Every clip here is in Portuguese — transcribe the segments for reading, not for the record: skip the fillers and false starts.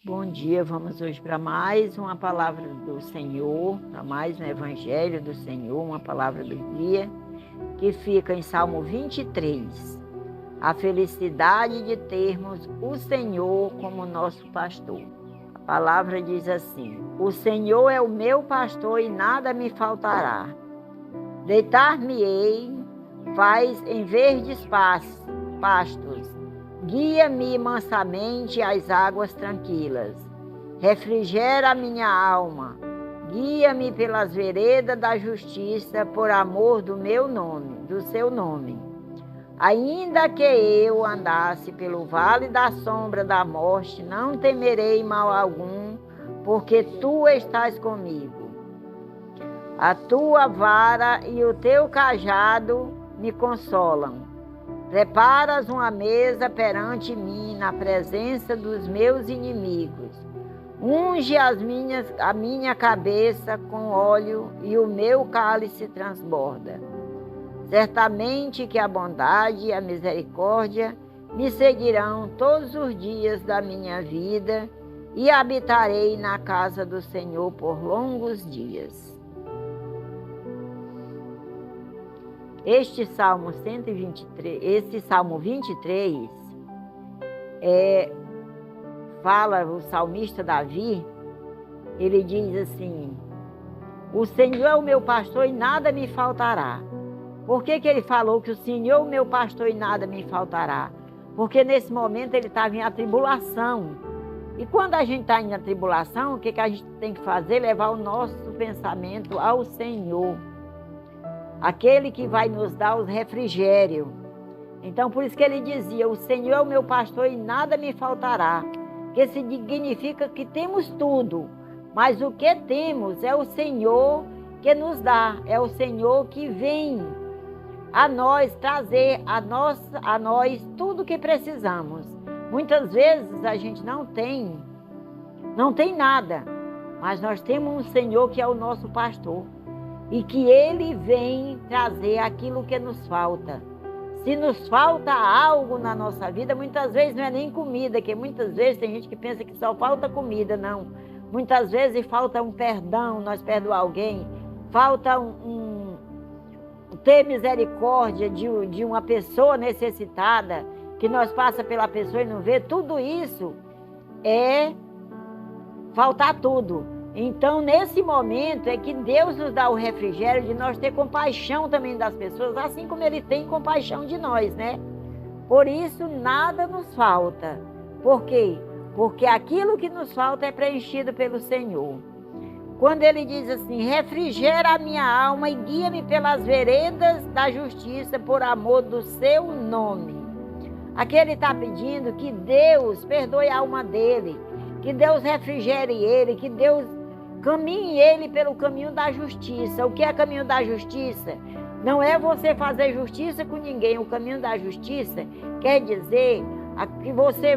Bom dia, vamos hoje para mais uma palavra do Senhor, para mais um Evangelho do Senhor, uma palavra do dia, que fica em Salmo 23. A felicidade de termos o Senhor como nosso pastor. A palavra diz assim: o Senhor é o meu pastor e nada me faltará. Deitar-me-ei, faz em verdes pastos. Guia-me mansamente às águas tranquilas. Refrigera a minha alma. Guia-me pelas veredas da justiça, por amor do meu nome, do seu nome. Ainda que eu andasse pelo vale da sombra da morte, não temerei mal algum, porque tu estás comigo. A tua vara e o teu cajado me consolam. Preparas uma mesa perante mim, na presença dos meus inimigos. Unge a minha cabeça com óleo e o meu cálice transborda. Certamente que a bondade e a misericórdia me seguirão todos os dias da minha vida e habitarei na casa do Senhor por longos dias. Este Salmo 23, fala o salmista Davi, ele diz assim: o Senhor é o meu pastor e nada me faltará. Por que ele falou que o Senhor é o meu pastor e nada me faltará? Porque nesse momento ele estava em atribulação. E quando a gente está em atribulação, o que a gente tem que fazer? Levar o nosso pensamento ao Senhor. Aquele que vai nos dar os refrigérios. Então, por isso que ele dizia: o Senhor é o meu pastor e nada me faltará. Que significa que temos tudo, mas o que temos é o Senhor que nos dá, é o Senhor que vem a nós trazer a nós tudo que precisamos. Muitas vezes a gente não tem nada, mas nós temos um Senhor que é o nosso pastor. E que Ele vem trazer aquilo que nos falta. Se nos falta algo na nossa vida, muitas vezes não é nem comida, que muitas vezes tem gente que pensa que só falta comida, não. Muitas vezes falta um perdão, nós perdoar alguém, falta ter misericórdia de uma pessoa necessitada, que nós passa pela pessoa e não vê. Tudo isso é faltar tudo. Então, nesse momento é que Deus nos dá o refrigério de nós ter compaixão também das pessoas, assim como Ele tem compaixão de nós, né? Por isso, nada nos falta. Por quê? Porque aquilo que nos falta é preenchido pelo Senhor. Quando Ele diz assim: refrigera a minha alma e guia-me pelas veredas da justiça, por amor do seu nome. Aqui Ele está pedindo que Deus perdoe a alma dele, que Deus refrigere ele, que Deus caminhe ele pelo caminho da justiça. O que é caminho da justiça? Não é você fazer justiça com ninguém. O caminho da justiça quer dizer que você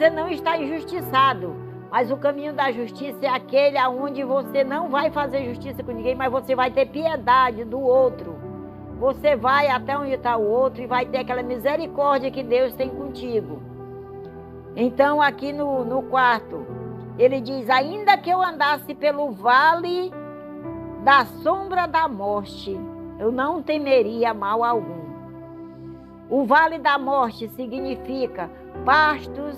não está injustiçado. Mas o caminho da justiça é aquele onde você não vai fazer justiça com ninguém, mas você vai ter piedade do outro. Você vai até onde está o outro e vai ter aquela misericórdia que Deus tem contigo. Então, aqui no quarto, ele diz: ainda que eu andasse pelo vale da sombra da morte, eu não temeria mal algum. O vale da morte significa pastos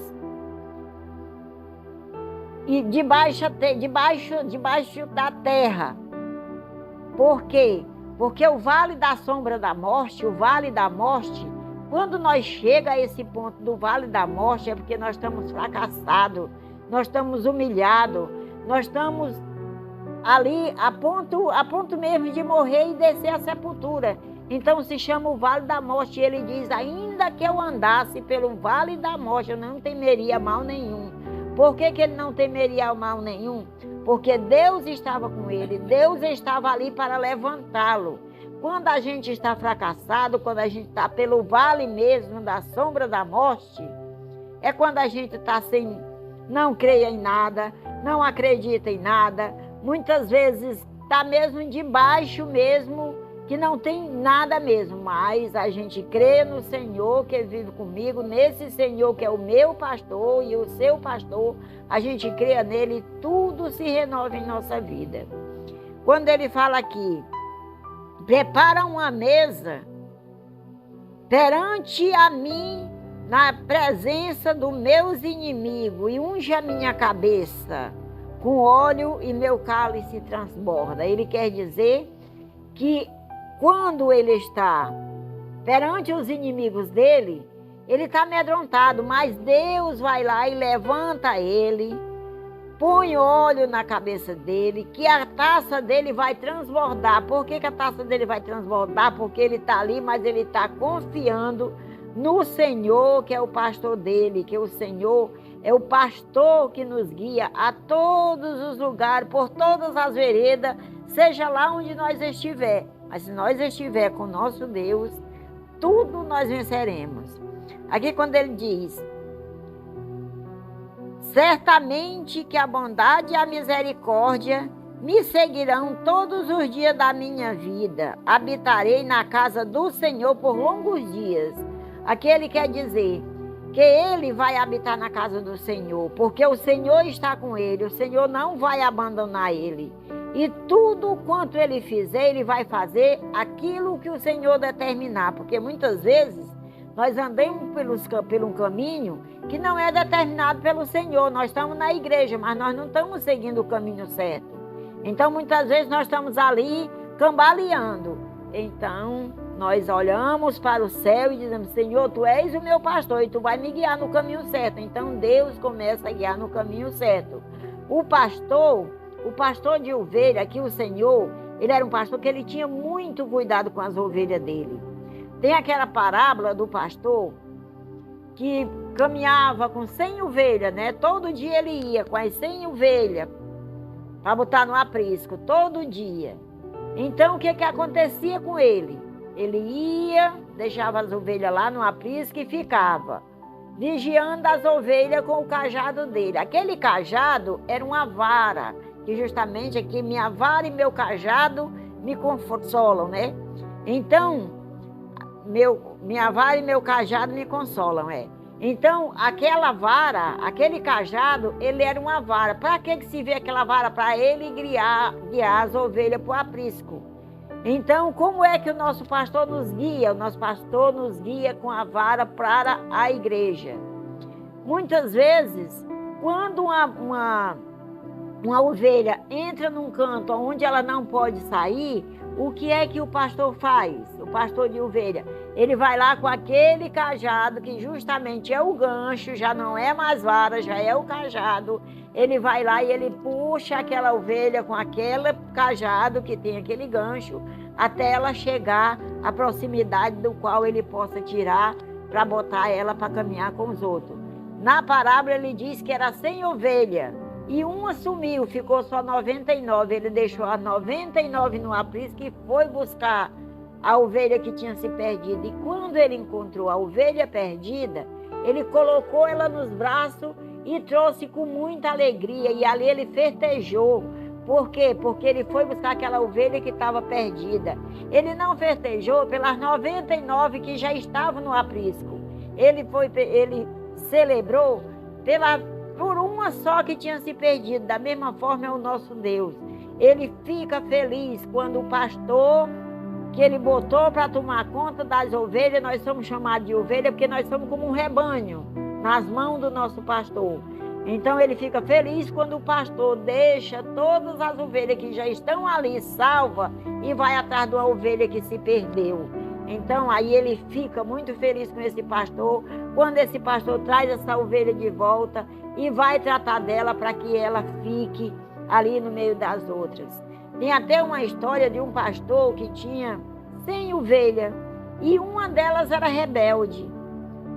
e debaixo da terra. Por quê? Porque o vale da sombra da morte, quando nós chega a esse ponto do vale da morte, é porque nós estamos fracassados, nós estamos humilhados, nós estamos ali a ponto mesmo de morrer e descer a sepultura. Então se chama o vale da morte. E ele diz: ainda que eu andasse pelo vale da morte, eu não temeria mal nenhum. Por que ele não temeria mal nenhum? Porque Deus estava com ele, Deus estava ali para levantá-lo. Quando a gente está fracassado, quando a gente está pelo vale mesmo da sombra da morte, é quando a gente está não creia em nada, não acredita em nada, muitas vezes está mesmo debaixo mesmo que não tem nada mesmo, mas a gente crê no Senhor que vive comigo, nesse Senhor que é o meu pastor e o seu pastor, a gente crê nele e tudo se renova em nossa vida. Quando ele fala aqui, prepara uma mesa perante a mim, na presença dos meus inimigos, e unge a minha cabeça com óleo e meu cálice transborda. Ele quer dizer que quando ele está perante os inimigos dele, ele está amedrontado, mas Deus vai lá e levanta ele, põe óleo na cabeça dele, que a taça dele vai transbordar. Por que a taça dele vai transbordar? Porque ele está ali, mas ele está confiando no Senhor, que é o pastor dele, que o Senhor é o pastor que nos guia a todos os lugares, por todas as veredas, seja lá onde nós estiver. Mas se nós estiver com nosso Deus, tudo nós venceremos. Aqui quando ele diz, certamente que a bondade e a misericórdia me seguirão todos os dias da minha vida. Habitarei na casa do Senhor por longos dias. Aqui ele quer dizer que ele vai habitar na casa do Senhor, porque o Senhor está com ele, o Senhor não vai abandonar ele. E tudo quanto ele fizer, ele vai fazer aquilo que o Senhor determinar, porque muitas vezes nós andamos pelo caminho que não é determinado pelo Senhor. Nós estamos na igreja, mas nós não estamos seguindo o caminho certo. Então, muitas vezes nós estamos ali cambaleando. Então, nós olhamos para o céu e dizemos, Senhor, Tu és o meu pastor e Tu vai me guiar no caminho certo. Então, Deus começa a guiar no caminho certo. O pastor de ovelha, aqui o Senhor, ele era um pastor que ele tinha muito cuidado com as ovelhas dele. Tem aquela parábola do pastor que caminhava com 100 ovelhas, né? Todo dia ele ia com as 100 ovelhas para botar no aprisco, todo dia. Então, o que acontecia com ele? Ele ia, deixava as ovelhas lá no aprisco e ficava vigiando as ovelhas com o cajado dele. Aquele cajado era uma vara, que justamente aqui minha vara e meu cajado me consolam, né? Então, minha vara e meu cajado me consolam, Então, aquela vara, aquele cajado, ele era uma vara. Para que se vê aquela vara? Para ele guiar as ovelhas para o aprisco. Então, como é que o nosso pastor nos guia? O nosso pastor nos guia com a vara para a igreja. Muitas vezes, quando uma ovelha entra num canto onde ela não pode sair, o que é que o pastor faz? O pastor de ovelha, ele vai lá com aquele cajado, que justamente é o gancho, já não é mais vara, já é o cajado. Ele vai lá e ele puxa aquela ovelha com aquele cajado que tem aquele gancho, até ela chegar à proximidade do qual ele possa tirar para botar ela para caminhar com os outros. Na parábola ele diz que era 100 ovelhas. E uma sumiu, ficou só 99. Ele deixou as 99 no aprisco e foi buscar a ovelha que tinha se perdido. E quando ele encontrou a ovelha perdida, ele colocou ela nos braços e trouxe com muita alegria. E ali ele festejou. Por quê? Porque ele foi buscar aquela ovelha que estava perdida. Ele não festejou pelas 99 que já estavam no aprisco. Ele celebrou por uma só que tinha se perdido. Da mesma forma é o nosso Deus. Ele fica feliz quando o pastor que ele botou para tomar conta das ovelhas, nós somos chamados de ovelha porque nós somos como um rebanho nas mãos do nosso pastor. Então ele fica feliz quando o pastor deixa todas as ovelhas que já estão ali salvas e vai atrás de uma ovelha que se perdeu. Então aí ele fica muito feliz com esse pastor, quando esse pastor traz essa ovelha de volta e vai tratar dela para que ela fique ali no meio das outras. Tem até uma história de um pastor que tinha 100 ovelhas e uma delas era rebelde.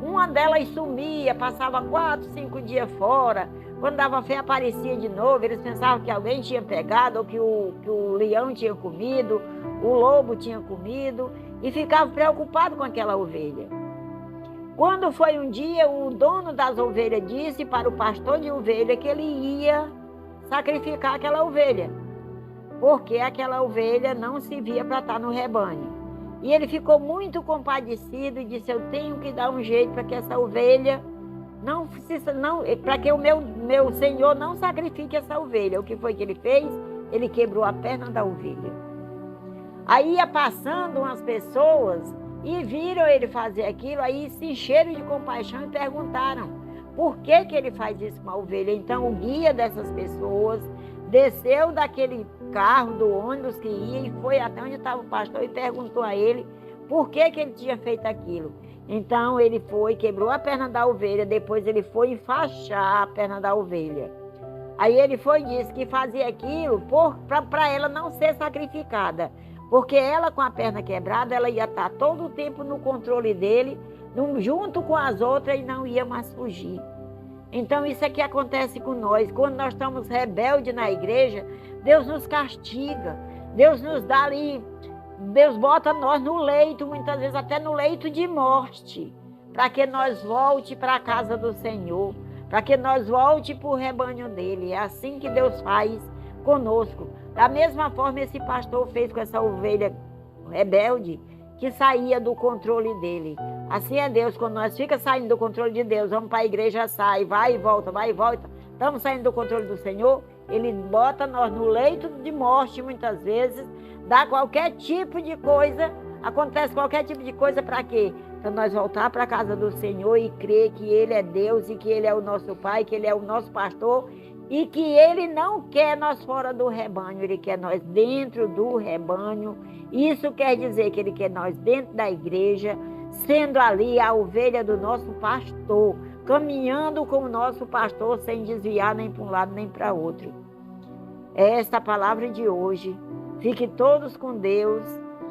Uma delas sumia, passava 4, 5 dias fora. Quando dava fé, aparecia de novo. Eles pensavam que alguém tinha pegado, ou que o leão tinha comido, o lobo tinha comido, e ficavam preocupados com aquela ovelha. Quando foi um dia, o dono das ovelhas disse para o pastor de ovelha que ele ia sacrificar aquela ovelha. porque aquela ovelha não servia para estar no rebanho. E ele ficou muito compadecido e disse: eu tenho que dar um jeito para que essa ovelha não precisa, não, para que o meu senhor não sacrifique essa ovelha. O que foi que ele fez? Ele quebrou a perna da ovelha. Aí ia passando umas pessoas e viram ele fazer aquilo, aí se encheram de compaixão e perguntaram: por que que ele faz isso com a ovelha? Então o guia dessas pessoas desceu daquele carro, do ônibus que ia, e foi até onde estava o pastor e perguntou a ele por que que ele tinha feito aquilo. Então ele foi, quebrou a perna da ovelha, depois ele foi enfaixar a perna da ovelha. Aí ele foi e disse que fazia aquilo para ela não ser sacrificada, porque ela com a perna quebrada, ela ia estar todo o tempo no controle dele, junto com as outras, e não ia mais fugir. Então isso é que acontece com nós. Quando nós estamos rebeldes na igreja, Deus nos castiga, Deus nos dá ali, Deus bota nós no leito, muitas vezes até no leito de morte, para que nós volte para a casa do Senhor, para que nós volte para o rebanho dele. É assim que Deus faz conosco. Da mesma forma esse pastor fez com essa ovelha rebelde, que saía do controle dele. Assim é Deus, quando nós ficamos saindo do controle de Deus, vamos para a igreja, sai, vai e volta, estamos saindo do controle do Senhor, Ele bota nós no leito de morte muitas vezes, dá qualquer tipo de coisa, acontece qualquer tipo de coisa para quê? Para nós voltar para a casa do Senhor e crer que Ele é Deus e que Ele é o nosso Pai, que Ele é o nosso pastor e que Ele não quer nós fora do rebanho, Ele quer nós dentro do rebanho. Isso quer dizer que Ele quer nós dentro da igreja, sendo ali a ovelha do nosso pastor, caminhando com o nosso pastor sem desviar nem para um lado nem para outro. É esta a palavra de hoje. Fiquem todos com Deus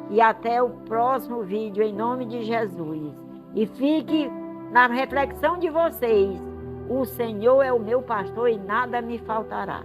e até o próximo vídeo em nome de Jesus. E fique na reflexão de vocês: o Senhor é o meu pastor e nada me faltará.